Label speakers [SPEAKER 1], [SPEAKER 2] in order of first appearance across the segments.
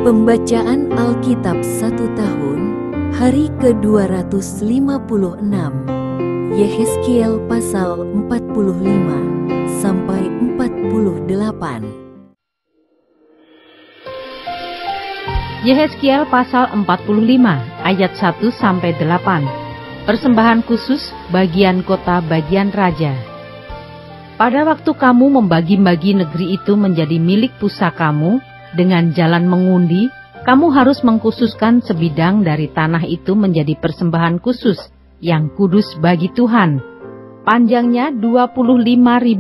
[SPEAKER 1] Pembacaan Alkitab 1 tahun, hari ke-256, Yehezkiel pasal 45 sampai 48.
[SPEAKER 2] Yehezkiel pasal 45 ayat 1 sampai 8. Persembahan khusus bagian kota bagian raja. Pada waktu kamu membagi-bagi negeri itu menjadi milik pusakamu dengan jalan mengundi, kamu harus mengkhususkan sebidang dari tanah itu menjadi persembahan khusus yang kudus bagi Tuhan. Panjangnya 25.000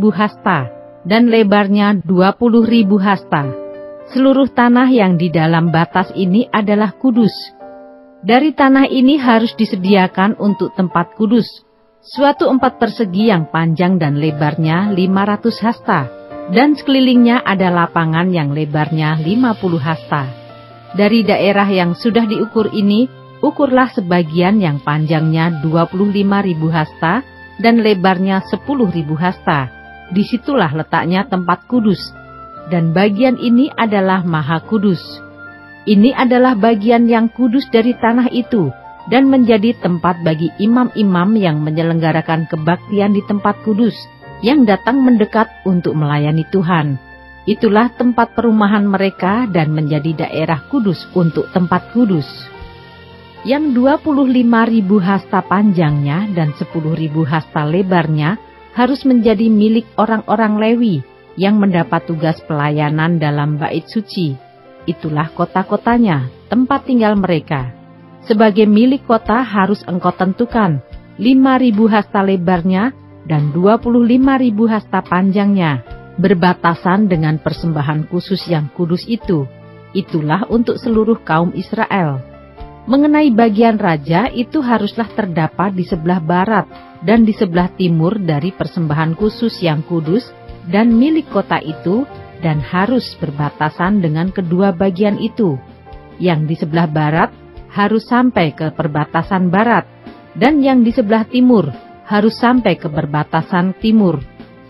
[SPEAKER 2] hasta dan lebarnya 20.000 hasta. Seluruh tanah yang di dalam batas ini adalah kudus. Dari tanah ini harus disediakan untuk tempat kudus, suatu 4 persegi yang panjang dan lebarnya 500 hasta, dan sekelilingnya ada lapangan yang lebarnya 50 hasta. Dari daerah yang sudah diukur ini, ukurlah sebagian yang panjangnya 25.000 hasta dan lebarnya 10.000 hasta. Disitulah letaknya tempat kudus. Dan bagian ini adalah Maha Kudus. Ini adalah bagian yang kudus dari tanah itu, dan menjadi tempat bagi imam-imam yang menyelenggarakan kebaktian di tempat kudus, yang datang mendekat untuk melayani Tuhan. Itulah tempat perumahan mereka dan menjadi daerah kudus untuk tempat kudus. Yang 25.000 hasta panjangnya dan 10.000 hasta lebarnya harus menjadi milik orang-orang Lewi yang mendapat tugas pelayanan dalam bait suci. Itulah kota-kotanya, tempat tinggal mereka. Sebagai milik kota harus engkau tentukan 5.000 hasta lebarnya dan 25.000 hasta panjangnya, berbatasan dengan persembahan khusus yang kudus itu. Itulah untuk seluruh kaum Israel. Mengenai bagian raja, itu haruslah terdapat di sebelah barat dan di sebelah timur dari persembahan khusus yang kudus dan milik kota itu, dan harus berbatasan dengan kedua bagian itu. Yang di sebelah barat harus sampai ke perbatasan barat, dan yang di sebelah timur harus sampai ke perbatasan timur.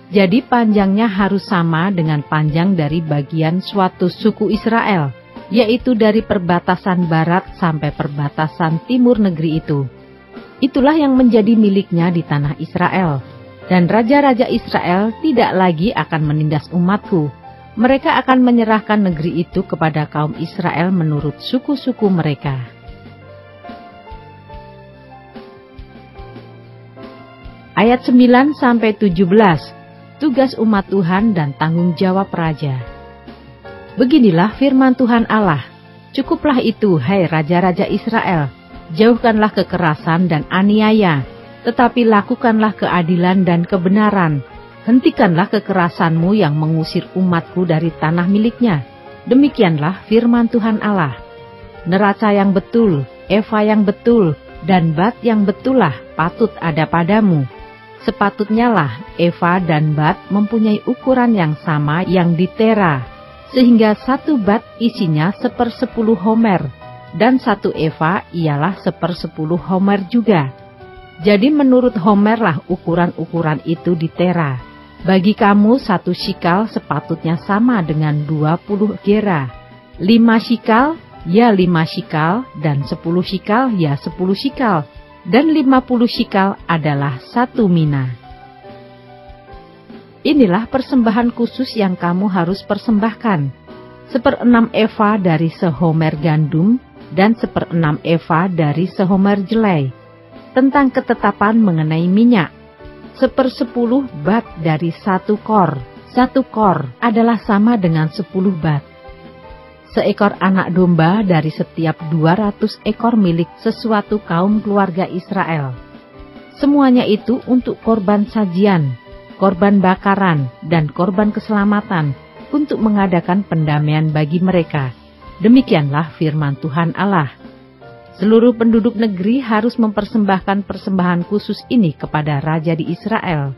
[SPEAKER 2] Jadi panjangnya harus sama dengan panjang dari bagian suatu suku Israel, yaitu dari perbatasan barat sampai perbatasan timur negeri itu. Itulah yang menjadi miliknya di tanah Israel. Dan raja-raja Israel tidak lagi akan menindas umatku. Mereka akan menyerahkan negeri itu kepada kaum Israel menurut suku-suku mereka. Ayat 9-17, tugas umat Tuhan dan tanggung jawab raja. Beginilah firman Tuhan Allah, cukuplah itu, hai raja-raja Israel, jauhkanlah kekerasan dan aniaya, tetapi lakukanlah keadilan dan kebenaran. Hentikanlah kekerasanmu yang mengusir umatku dari tanah miliknya. Demikianlah firman Tuhan Allah. Neraca yang betul, eva yang betul, dan bat yang betullah patut ada padamu. Sepatutnya lah eva dan bat mempunyai ukuran yang sama yang ditera, sehingga 1 bat isinya 1/10 homer, dan 1 eva ialah 1/10 homer juga. Jadi menurut homer lah ukuran-ukuran itu ditera. Bagi kamu 1 shikal sepatutnya sama dengan 20 gera. 5 shikal ya 5 shikal, dan 10 shikal ya 10 shikal, dan 50 shikal adalah 1 mina. Inilah persembahan khusus yang kamu harus persembahkan. 1/6 eva dari sehomer gandum, dan 1/6 eva dari sehomer jelai. Tentang ketetapan mengenai minyak, 1/10 bat dari 1 kor. 1 kor adalah sama dengan 10 bat. Seekor anak domba dari setiap 200 ekor milik sesuatu kaum keluarga Israel. Semuanya itu untuk korban sajian, korban bakaran, dan korban keselamatan, untuk mengadakan pendamaian bagi mereka. Demikianlah firman Tuhan Allah. Seluruh penduduk negeri harus mempersembahkan persembahan khusus ini kepada raja di Israel.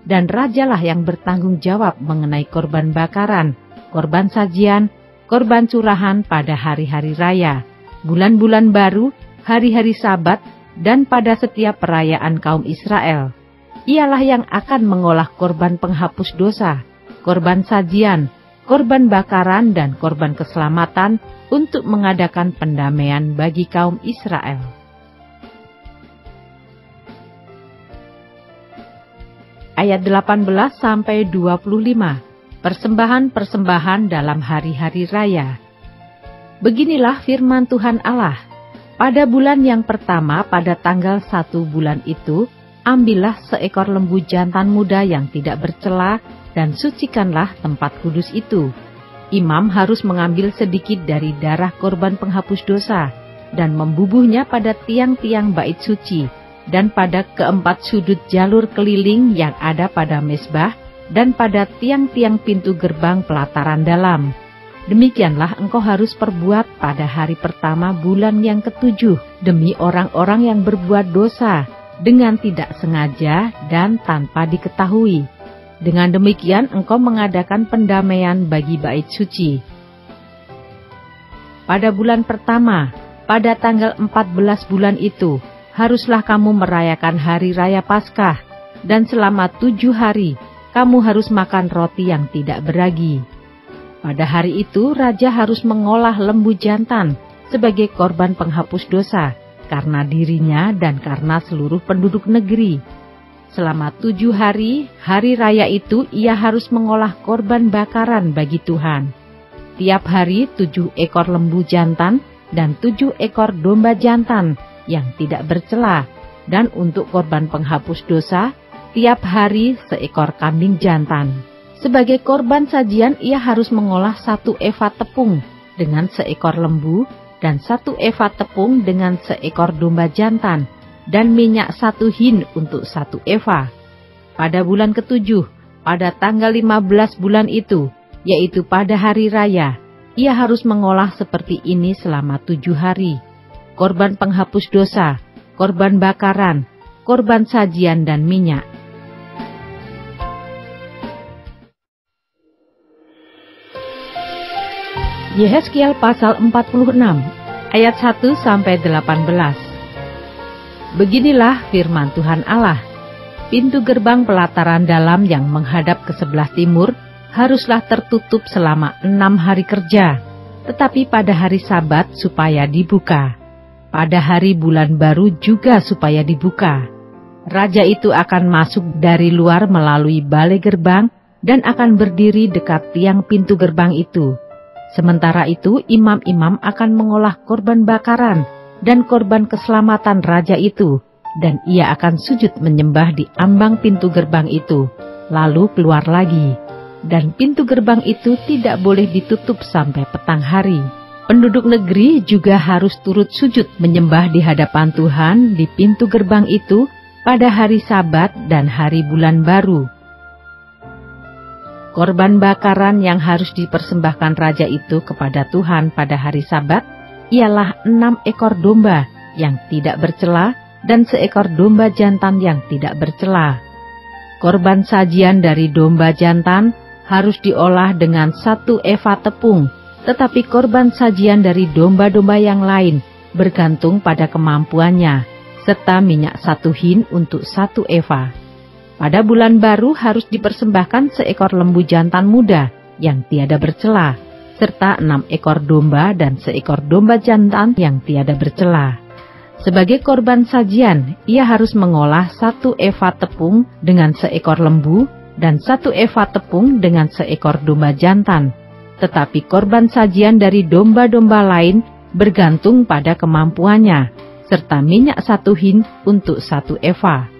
[SPEAKER 2] Dan rajalah yang bertanggung jawab mengenai korban bakaran, korban sajian, korban curahan pada hari-hari raya, bulan-bulan baru, hari-hari Sabat, dan pada setiap perayaan kaum Israel. Ialah yang akan mengolah korban penghapus dosa, korban sajian, korban bakaran dan korban keselamatan untuk mengadakan pendamaian bagi kaum Israel. Ayat 18-25, persembahan-persembahan dalam hari-hari raya. Beginilah firman Tuhan Allah, pada bulan yang pertama pada tanggal 1 bulan itu, ambillah seekor lembu jantan muda yang tidak bercela dan sucikanlah tempat kudus itu. Imam harus mengambil sedikit dari darah korban penghapus dosa dan membubuhnya pada tiang-tiang bait suci dan pada keempat sudut jalur keliling yang ada pada mezbah dan pada tiang-tiang pintu gerbang pelataran dalam. Demikianlah engkau harus perbuat pada hari pertama bulan yang ke-7 demi orang-orang yang berbuat dosa dengan tidak sengaja dan tanpa diketahui. Dengan demikian engkau mengadakan pendamaian bagi bait suci. Pada bulan pertama, pada tanggal 14 bulan itu, haruslah kamu merayakan hari raya Paskah, dan selama 7 hari kamu harus makan roti yang tidak beragi. Pada hari itu, raja harus mengolah lembu jantan sebagai korban penghapus dosa, karena dirinya dan karena seluruh penduduk negeri. Selama 7 hari, hari raya itu ia harus mengolah korban bakaran bagi Tuhan. Tiap hari 7 ekor lembu jantan dan 7 ekor domba jantan yang tidak bercela, dan untuk korban penghapus dosa, tiap hari seekor kambing jantan. Sebagai korban sajian ia harus mengolah 1 eva tepung dengan seekor lembu dan 1 eva tepung dengan seekor domba jantan dan minyak 1 hin untuk 1 eva. Pada bulan ke-7, pada tanggal 15 bulan itu, yaitu pada hari raya, ia harus mengolah seperti ini selama 7 hari. Korban penghapus dosa, korban bakaran, korban sajian dan minyak. Yehezkiel pasal 46, ayat 1-18. Beginilah firman Tuhan Allah, pintu gerbang pelataran dalam yang menghadap ke sebelah timur haruslah tertutup selama 6 hari kerja, tetapi pada hari Sabat supaya dibuka. Pada hari bulan baru juga supaya dibuka. Raja itu akan masuk dari luar melalui balai gerbang dan akan berdiri dekat tiang pintu gerbang itu. Sementara itu, imam-imam akan mengolah korban bakaran dan korban keselamatan raja itu, dan ia akan sujud menyembah di ambang pintu gerbang itu, lalu keluar lagi. Dan pintu gerbang itu tidak boleh ditutup sampai petang hari. Penduduk negeri juga harus turut sujud menyembah di hadapan Tuhan di pintu gerbang itu pada hari Sabat dan hari bulan baru. Korban bakaran yang harus dipersembahkan raja itu kepada Tuhan pada hari Sabat ialah 6 ekor domba yang tidak bercela dan seekor domba jantan yang tidak bercela. Korban sajian dari domba jantan harus diolah dengan 1 eva tepung, tetapi korban sajian dari domba-domba yang lain bergantung pada kemampuannya, serta minyak 1 hin untuk 1 eva. Pada bulan baru harus dipersembahkan seekor lembu jantan muda yang tiada bercela, serta 6 ekor domba dan seekor domba jantan yang tiada bercela. Sebagai korban sajian, ia harus mengolah 1 eva tepung dengan seekor lembu dan 1 eva tepung dengan seekor domba jantan. Tetapi korban sajian dari domba-domba lain bergantung pada kemampuannya, serta minyak 1 hin untuk 1 eva.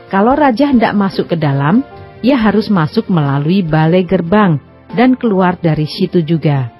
[SPEAKER 2] Kalau raja hendak masuk ke dalam, ia harus masuk melalui balai gerbang dan keluar dari situ juga.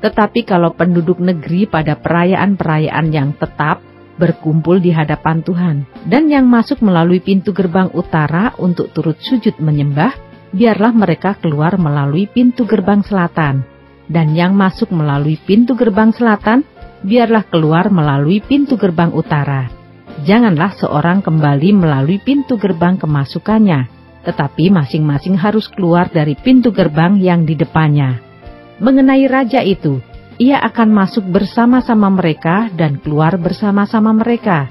[SPEAKER 2] Tetapi kalau penduduk negeri pada perayaan-perayaan yang tetap berkumpul di hadapan Tuhan, dan yang masuk melalui pintu gerbang utara untuk turut sujud menyembah, biarlah mereka keluar melalui pintu gerbang selatan. Dan yang masuk melalui pintu gerbang selatan, biarlah keluar melalui pintu gerbang utara. Janganlah seorang kembali melalui pintu gerbang kemasukannya, tetapi masing-masing harus keluar dari pintu gerbang yang di depannya. Mengenai raja itu, ia akan masuk bersama-sama mereka dan keluar bersama-sama mereka.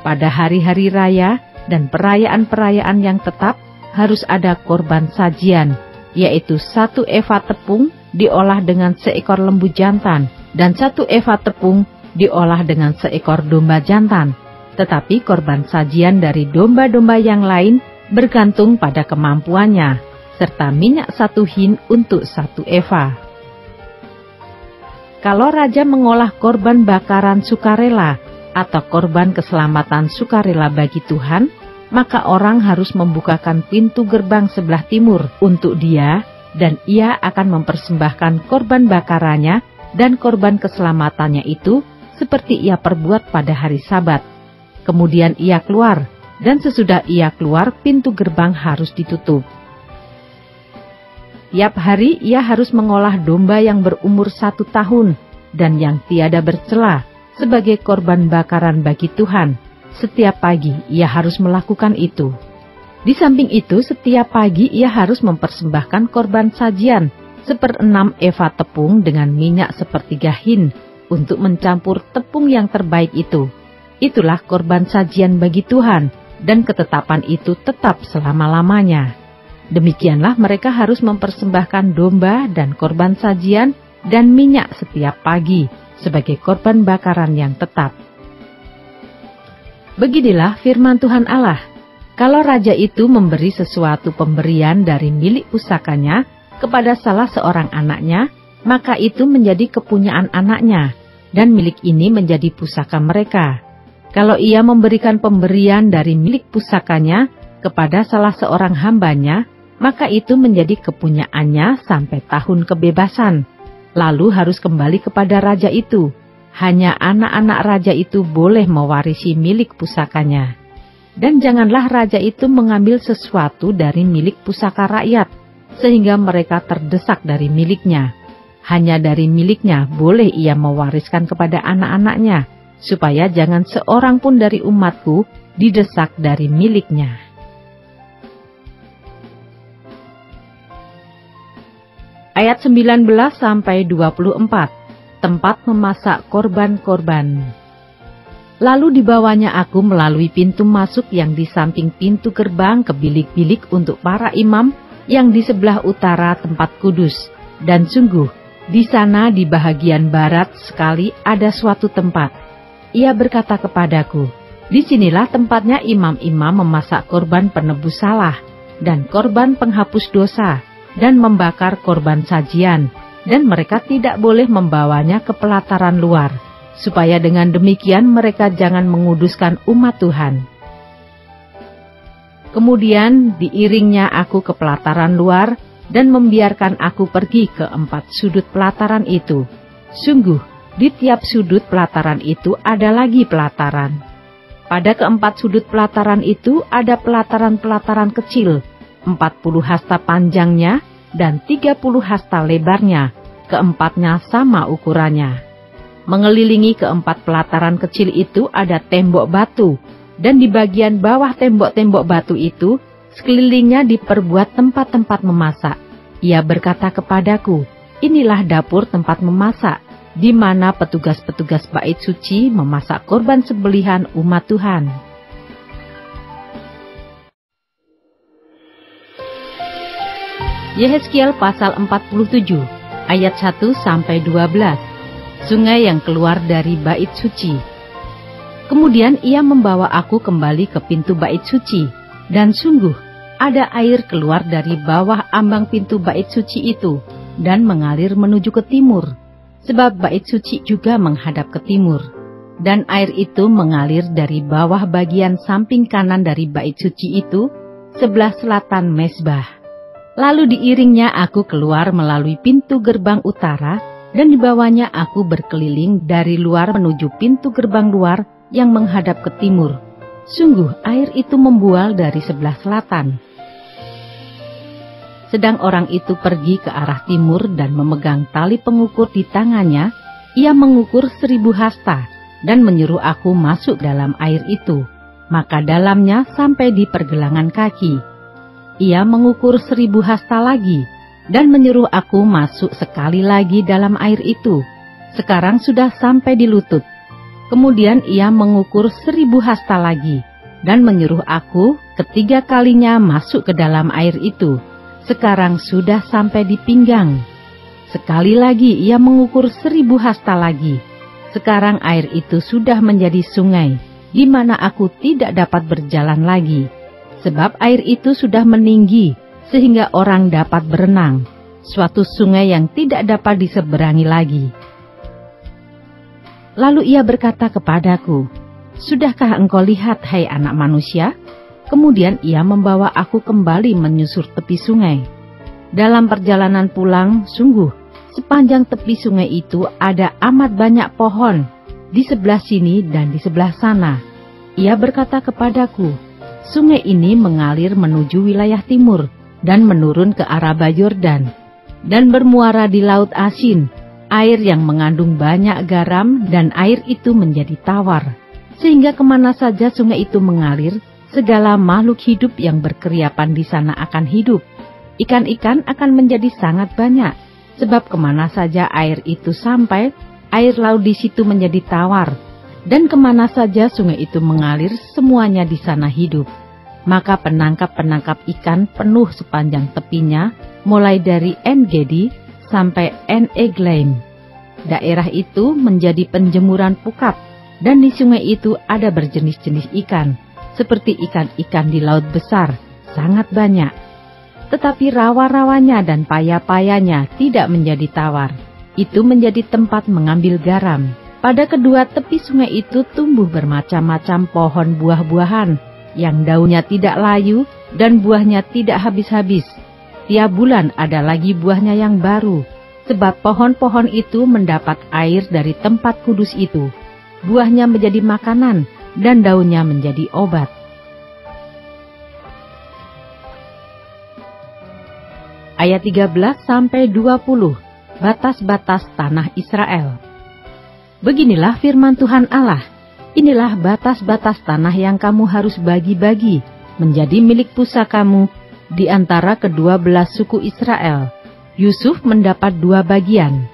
[SPEAKER 2] Pada hari-hari raya dan perayaan-perayaan yang tetap harus ada korban sajian, yaitu 1 eva tepung diolah dengan seekor lembu jantan, dan 1 eva tepung diolah dengan seekor domba jantan. Tetapi korban sajian dari domba-domba yang lain bergantung pada kemampuannya, serta minyak 1 hin untuk 1 eva. Kalau raja mengolah korban bakaran sukarela atau korban keselamatan sukarela bagi Tuhan, maka orang harus membukakan pintu gerbang sebelah timur untuk dia, dan ia akan mempersembahkan korban bakarannya dan korban keselamatannya itu seperti ia perbuat pada hari Sabat. Kemudian ia keluar, dan sesudah ia keluar pintu gerbang harus ditutup. Tiap hari ia harus mengolah domba yang berumur 1 tahun dan yang tiada bercela sebagai korban bakaran bagi Tuhan. Setiap pagi ia harus melakukan itu. Di samping itu, setiap pagi ia harus mempersembahkan korban sajian 1/6 eva tepung dengan minyak 1/3 hin untuk mencampur tepung yang terbaik itu. Itulah korban sajian bagi Tuhan, dan ketetapan itu tetap selama-lamanya. Demikianlah mereka harus mempersembahkan domba dan korban sajian dan minyak setiap pagi sebagai korban bakaran yang tetap. Beginilah firman Tuhan Allah, kalau raja itu memberi sesuatu pemberian dari milik pusakanya kepada salah seorang anaknya, maka itu menjadi kepunyaan anaknya, dan milik ini menjadi pusaka mereka. Kalau ia memberikan pemberian dari milik pusakanya kepada salah seorang hambanya, maka itu menjadi kepunyaannya sampai tahun kebebasan, lalu harus kembali kepada raja itu. Hanya anak-anak raja itu boleh mewarisi milik pusakanya. Dan janganlah raja itu mengambil sesuatu dari milik pusaka rakyat, sehingga mereka terdesak dari miliknya. Hanya dari miliknya boleh ia mewariskan kepada anak-anaknya, supaya jangan seorang pun dari umatku didesak dari miliknya. Ayat 19-24. Tempat memasak korban-korban. Lalu dibawanya aku melalui pintu masuk yang di samping pintu gerbang ke bilik-bilik untuk para imam yang di sebelah utara tempat kudus. Dan sungguh, di sana di bahagian barat sekali ada suatu tempat. Ia berkata kepadaku, disinilah tempatnya imam-imam memasak korban penebus salah, dan korban penghapus dosa, dan membakar korban sajian. Dan mereka tidak boleh membawanya ke pelataran luar, supaya dengan demikian mereka jangan menguduskan umat Tuhan. Kemudian diiringnya aku ke pelataran luar, dan membiarkan aku pergi ke 4 sudut pelataran itu. Sungguh, di tiap sudut pelataran itu ada lagi pelataran. Pada ke-4 sudut pelataran itu ada pelataran-pelataran kecil, 40 hasta panjangnya, dan 30 hasta lebarnya, keempatnya sama ukurannya. Mengelilingi ke-4 pelataran kecil itu ada tembok batu, dan di bagian bawah tembok-tembok batu itu, sekelilingnya diperbuat tempat-tempat memasak. Ia berkata kepadaku, inilah dapur tempat memasak, di mana petugas-petugas bait suci memasak korban sembelihan umat Tuhan. Yehezkiel pasal 47, ayat 1-12. Sungai yang keluar dari bait suci. Kemudian ia membawa aku kembali ke pintu bait suci, dan sungguh ada air keluar dari bawah ambang pintu bait suci itu, dan mengalir menuju ke timur, sebab bait suci juga menghadap ke timur. Dan air itu mengalir dari bawah bagian samping kanan dari bait suci itu, sebelah selatan mezbah. Lalu diiringnya aku keluar melalui pintu gerbang utara, dan dibawanya aku berkeliling dari luar menuju pintu gerbang luar yang menghadap ke timur. Sungguh air itu membual dari sebelah selatan. Sedang orang itu pergi ke arah timur dan memegang tali pengukur di tangannya, ia mengukur 1000 hasta dan menyuruh aku masuk dalam air itu, maka dalamnya sampai di pergelangan kaki. Ia mengukur 1000 hasta lagi, dan menyuruh aku masuk sekali lagi dalam air itu. Sekarang sudah sampai di lutut. Kemudian ia mengukur 1000 hasta lagi, dan menyuruh aku ketiga kalinya masuk ke dalam air itu. sekarang sudah sampai di pinggang. Sekali lagi ia mengukur 1000 hasta lagi. Sekarang air itu sudah menjadi sungai, di mana aku tidak dapat berjalan lagi. Sebab air itu sudah meninggi, sehingga orang dapat berenang. Suatu sungai yang tidak dapat diseberangi lagi. Lalu ia berkata kepadaku, "Sudahkah engkau lihat, hai anak manusia?" Kemudian ia membawa aku kembali menyusur tepi sungai. Dalam perjalanan pulang, sungguh, sepanjang tepi sungai itu ada amat banyak pohon, di sebelah sini dan di sebelah sana. Ia berkata kepadaku, "Sungai ini mengalir menuju wilayah timur, dan menurun ke Araba Yordan, dan bermuara di Laut Asin, air yang mengandung banyak garam, dan air itu menjadi tawar. Sehingga kemana saja sungai itu mengalir, segala makhluk hidup yang berkeriapan di sana akan hidup. Ikan-ikan akan menjadi sangat banyak, sebab kemana saja air itu sampai, air laut di situ menjadi tawar, dan kemana saja sungai itu mengalir, semuanya di sana hidup. Maka penangkap-penangkap ikan penuh sepanjang tepinya, mulai dari En-Gedi sampai En-Eglaim. Daerah itu menjadi penjemuran pukap, dan di sungai itu ada berjenis-jenis ikan, seperti ikan-ikan di laut besar, sangat banyak. Tetapi rawa-rawanya dan paya-payanya tidak menjadi tawar. Itu menjadi tempat mengambil garam. Pada kedua tepi sungai itu tumbuh bermacam-macam pohon buah-buahan, yang daunnya tidak layu dan buahnya tidak habis-habis. Tiap bulan ada lagi buahnya yang baru, sebab pohon-pohon itu mendapat air dari tempat kudus itu. Buahnya menjadi makanan dan daunnya menjadi obat. Ayat 13-20, batas-batas tanah Israel. Beginilah firman Tuhan Allah. Inilah batas-batas tanah yang kamu harus bagi-bagi menjadi milik pusakamu di antara kedua belas suku Israel. Yusuf mendapat 2 bagian.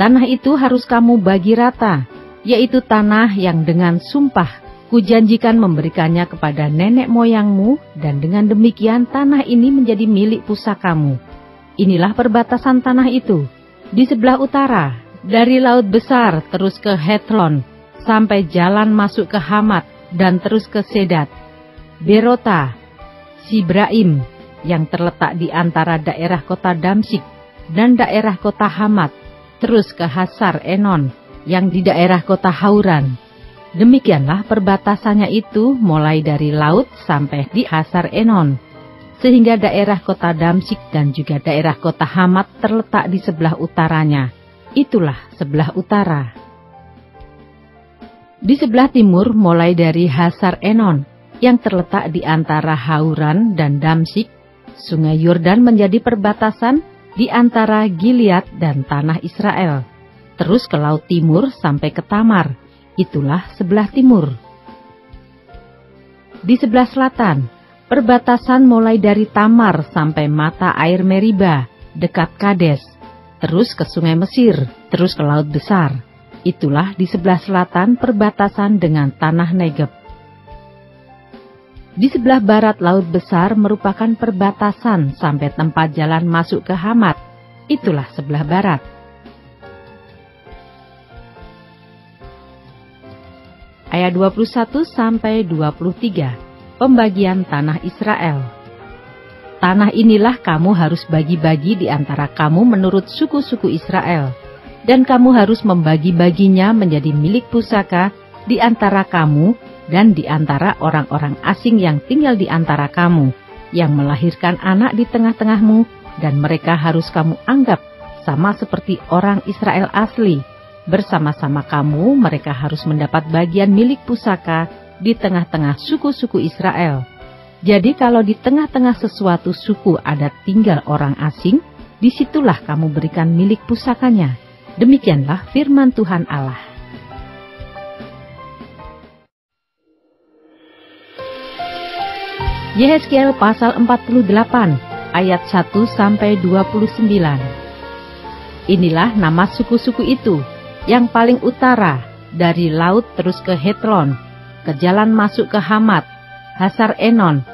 [SPEAKER 2] Tanah itu harus kamu bagi rata, yaitu tanah yang dengan sumpah kujanjikan memberikannya kepada nenek moyangmu, dan dengan demikian tanah ini menjadi milik pusakamu. Inilah perbatasan tanah itu. Di sebelah utara, dari Laut Besar terus ke Hetlon, sampai jalan masuk ke Hamat dan terus ke Sedat, Berota, Sibraim yang terletak di antara daerah kota Damsik dan daerah kota Hamat, terus ke Hasar Enon yang di daerah kota Hauran. Demikianlah perbatasannya itu mulai dari laut sampai di Hasar Enon, sehingga daerah kota Damsik dan juga daerah kota Hamat terletak di sebelah utaranya. Itulah sebelah utara. Di sebelah timur mulai dari Hasar Enon yang terletak di antara Hauran dan Damsik, sungai Yordan menjadi perbatasan di antara Gilead dan tanah Israel. Terus ke laut timur sampai ke Tamar, itulah sebelah timur. Di sebelah selatan, perbatasan mulai dari Tamar sampai mata air Meriba, dekat Kades, terus ke sungai Mesir, terus ke laut besar. Itulah di sebelah selatan perbatasan dengan tanah Negeb. Di sebelah barat Laut Besar merupakan perbatasan sampai tempat jalan masuk ke Hamat. Itulah sebelah barat. Ayat 21-23, pembagian tanah Israel. Tanah inilah kamu harus bagi-bagi di antara kamu menurut suku-suku Israel. Dan kamu harus membagi-baginya menjadi milik pusaka di antara kamu dan di antara orang-orang asing yang tinggal di antara kamu, yang melahirkan anak di tengah-tengahmu, dan mereka harus kamu anggap sama seperti orang Israel asli. Bersama-sama kamu, mereka harus mendapat bagian milik pusaka di tengah-tengah suku-suku Israel. Jadi kalau di tengah-tengah sesuatu suku ada tinggal orang asing, disitulah kamu berikan milik pusakanya. Demikianlah firman Tuhan Allah. Yehezkiel pasal 48 ayat 1-29. Inilah nama suku-suku itu, yang paling utara dari laut terus ke Hetlon, ke jalan masuk ke Hamat, Hasar Enon,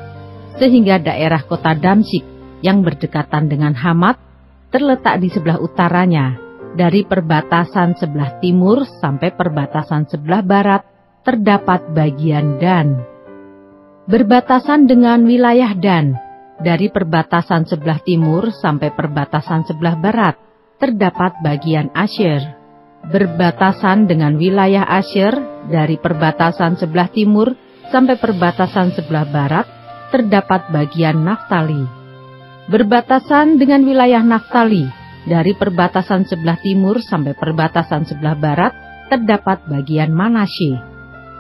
[SPEAKER 2] sehingga daerah kota Damsik, yang berdekatan dengan Hamat, terletak di sebelah utaranya, dari perbatasan sebelah timur sampai perbatasan sebelah barat, terdapat bagian Dan. Berbatasan dengan wilayah Dan, dari perbatasan sebelah timur sampai perbatasan sebelah barat, terdapat bagian Asyer. Berbatasan dengan wilayah Asyer, dari perbatasan sebelah timur sampai perbatasan sebelah barat, terdapat bagian Naftali. Berbatasan dengan wilayah Naftali, dari perbatasan sebelah timur sampai perbatasan sebelah barat, terdapat bagian Manasye.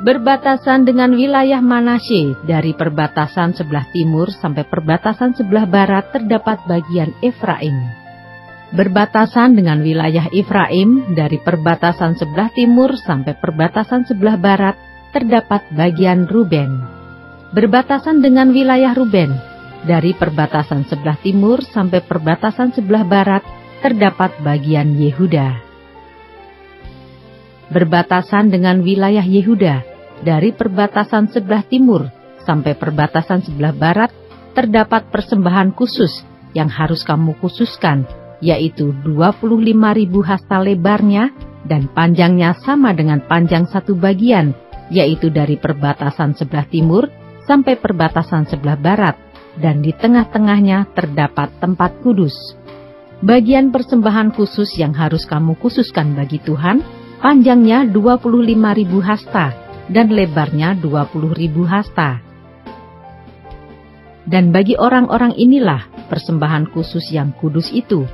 [SPEAKER 2] Berbatasan dengan wilayah Manasye, dari perbatasan sebelah timur sampai perbatasan sebelah barat, terdapat bagian Efraim. Berbatasan dengan wilayah Efraim, dari perbatasan sebelah timur sampai perbatasan sebelah barat, terdapat bagian Ruben. Berbatasan dengan wilayah Ruben, dari perbatasan sebelah timur sampai perbatasan sebelah barat, terdapat bagian Yehuda. Berbatasan dengan wilayah Yehuda, dari perbatasan sebelah timur sampai perbatasan sebelah barat, terdapat persembahan khusus yang harus kamu khususkan, yaitu 25.000 hasta lebarnya dan panjangnya sama dengan panjang satu bagian, yaitu dari perbatasan sebelah timur sampai perbatasan sebelah barat, dan di tengah-tengahnya terdapat tempat kudus. Bagian persembahan khusus yang harus kamu khususkan bagi Tuhan, panjangnya 25.000 hasta dan lebarnya 20.000 hasta. Dan bagi orang-orang inilah persembahan khusus yang kudus itu.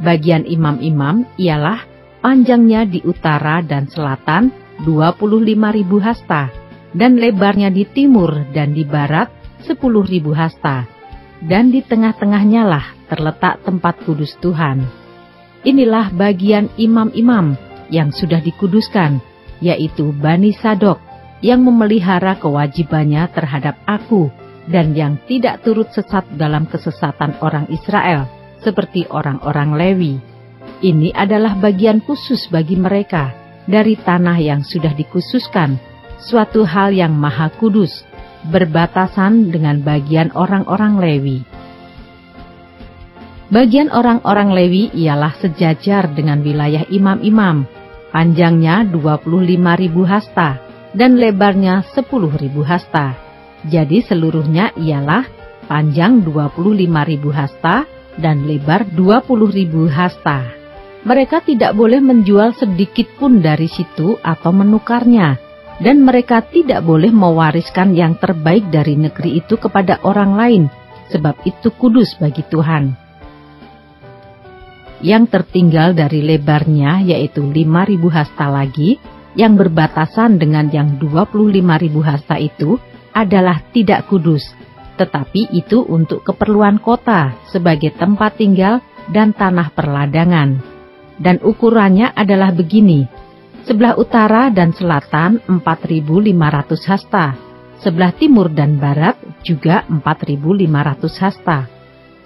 [SPEAKER 2] Bagian imam-imam ialah panjangnya di utara dan selatan 25.000 hasta, dan lebarnya di timur dan di barat 10.000 hasta, dan di tengah-tengahnya lah terletak tempat kudus Tuhan. Inilah bagian imam-imam yang sudah dikuduskan, yaitu Bani Sadok, yang memelihara kewajibannya terhadap aku, dan yang tidak turut sesat dalam kesesatan orang Israel, seperti orang-orang Lewi. Ini adalah bagian khusus bagi mereka, dari tanah yang sudah dikhususkan, suatu hal yang maha kudus, berbatasan dengan bagian orang-orang Lewi. Bagian orang-orang Lewi ialah sejajar dengan wilayah imam-imam, panjangnya 25.000 hasta, dan lebarnya 10.000 hasta. Jadi seluruhnya ialah panjang 25.000 hasta dan lebar 20.000 hasta. Mereka tidak boleh menjual sedikit pun dari situ atau menukarnya, dan mereka tidak boleh mewariskan yang terbaik dari negeri itu kepada orang lain, sebab itu kudus bagi Tuhan. Yang tertinggal dari lebarnya yaitu 5.000 hasta lagi, yang berbatasan dengan yang 25.000 hasta itu adalah tidak kudus, tetapi itu untuk keperluan kota sebagai tempat tinggal dan tanah perladangan. Dan ukurannya adalah begini: sebelah utara dan selatan 4.500 hasta, sebelah timur dan barat juga 4.500 hasta.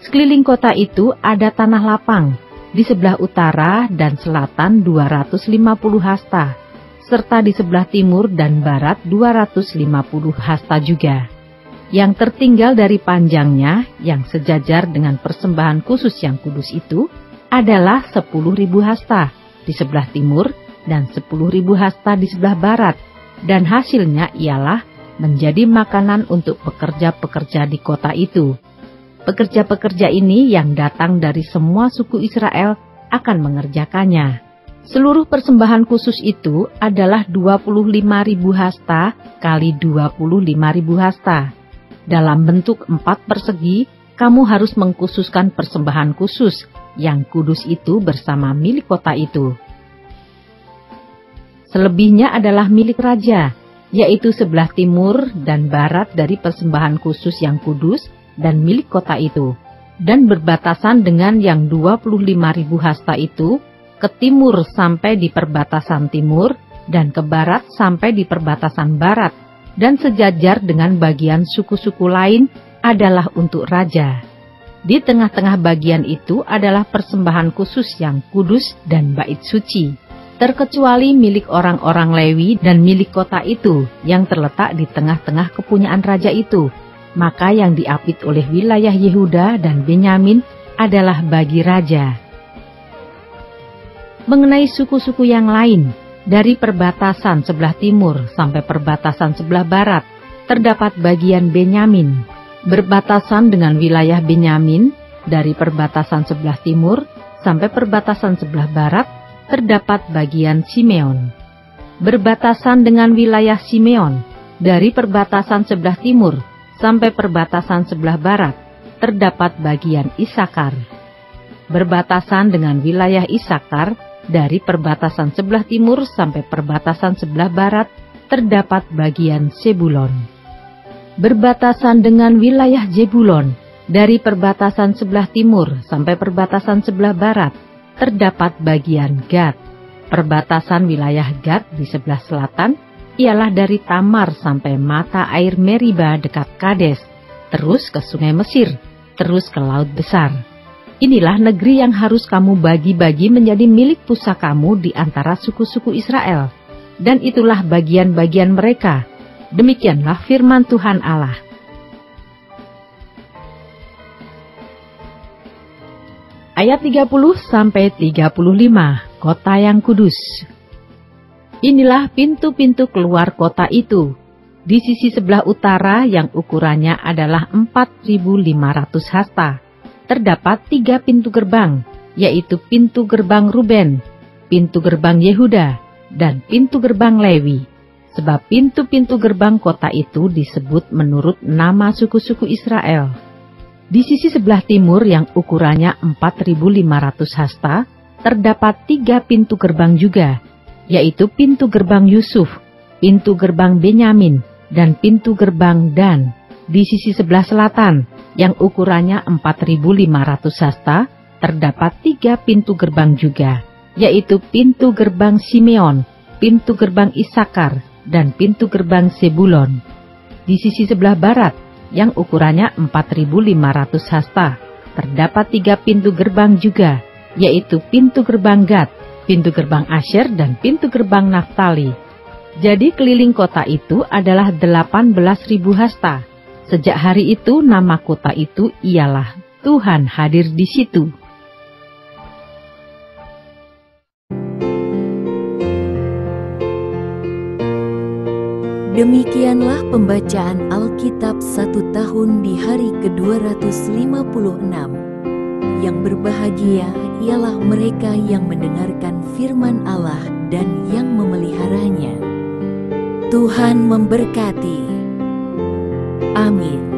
[SPEAKER 2] Sekeliling kota itu ada tanah lapang, di sebelah utara dan selatan 250 hasta, serta di sebelah timur dan barat 250 hasta juga. Yang tertinggal dari panjangnya, yang sejajar dengan persembahan khusus yang kudus itu, adalah 10.000 hasta di sebelah timur dan 10.000 hasta di sebelah barat, dan hasilnya ialah menjadi makanan untuk pekerja-pekerja di kota itu. Pekerja-pekerja ini yang datang dari semua suku Israel akan mengerjakannya. Seluruh persembahan khusus itu adalah 25.000 hasta kali 25.000 hasta. Dalam bentuk 4 persegi, kamu harus mengkhususkan persembahan khusus yang kudus itu bersama milik kota itu. Selebihnya adalah milik raja, yaitu sebelah timur dan barat dari persembahan khusus yang kudus dan milik kota itu, dan berbatasan dengan yang 25.000 hasta itu, ke timur sampai di perbatasan timur, dan ke barat sampai di perbatasan barat, dan sejajar dengan bagian suku-suku lain adalah untuk raja. Di tengah-tengah bagian itu adalah persembahan khusus yang kudus dan bait suci, terkecuali milik orang-orang Lewi dan milik kota itu yang terletak di tengah-tengah kepunyaan raja itu, maka yang diapit oleh wilayah Yehuda dan Benyamin adalah bagi raja. Mengenai suku-suku yang lain, dari perbatasan sebelah timur sampai perbatasan sebelah barat, terdapat bagian Benyamin. Berbatasan dengan wilayah Benyamin, dari perbatasan sebelah timur sampai perbatasan sebelah barat, terdapat bagian Simeon. Berbatasan dengan wilayah Simeon, dari perbatasan sebelah timur sampai perbatasan sebelah barat, terdapat bagian Isakar. Berbatasan dengan wilayah Isakar, dari perbatasan sebelah timur sampai perbatasan sebelah barat, terdapat bagian Zebulon. Berbatasan dengan wilayah Zebulon, dari perbatasan sebelah timur sampai perbatasan sebelah barat, terdapat bagian Gad. Perbatasan wilayah Gad di sebelah selatan ialah dari Tamar sampai mata air Meriba dekat Kades, terus ke sungai Mesir, terus ke Laut Besar. Inilah negeri yang harus kamu bagi-bagi menjadi milik pusakamu di antara suku-suku Israel, dan itulah bagian-bagian mereka. Demikianlah firman Tuhan Allah. Ayat 30-35, kota yang kudus. Inilah pintu-pintu keluar kota itu. Di sisi sebelah utara yang ukurannya adalah 4.500 hasta. Terdapat 3 pintu gerbang, yaitu pintu gerbang Ruben, pintu gerbang Yehuda, dan pintu gerbang Lewi. Sebab pintu-pintu gerbang kota itu disebut menurut nama suku-suku Israel. Di sisi sebelah timur yang ukurannya 4.500 hasta, terdapat 3 pintu gerbang juga, yaitu pintu gerbang Yusuf, pintu gerbang Benyamin, dan pintu gerbang Dan. Di sisi sebelah selatan, yang ukurannya 4.500 hasta, terdapat 3 pintu gerbang juga, yaitu pintu gerbang Simeon, pintu gerbang Isakar, dan pintu gerbang Zebulon. Di sisi sebelah barat, yang ukurannya 4.500 hasta, terdapat 3 pintu gerbang juga, yaitu pintu gerbang Gad, pintu gerbang Asyer, dan pintu gerbang Naftali. Jadi keliling kota itu adalah 18.000 hasta. Sejak hari itu nama kota itu ialah Tuhan hadir di situ.
[SPEAKER 1] Demikianlah pembacaan Alkitab 1 tahun di hari ke-256. Yang berbahagia ialah mereka yang mendengarkan firman Allah dan yang memeliharanya. Tuhan memberkati. Amin.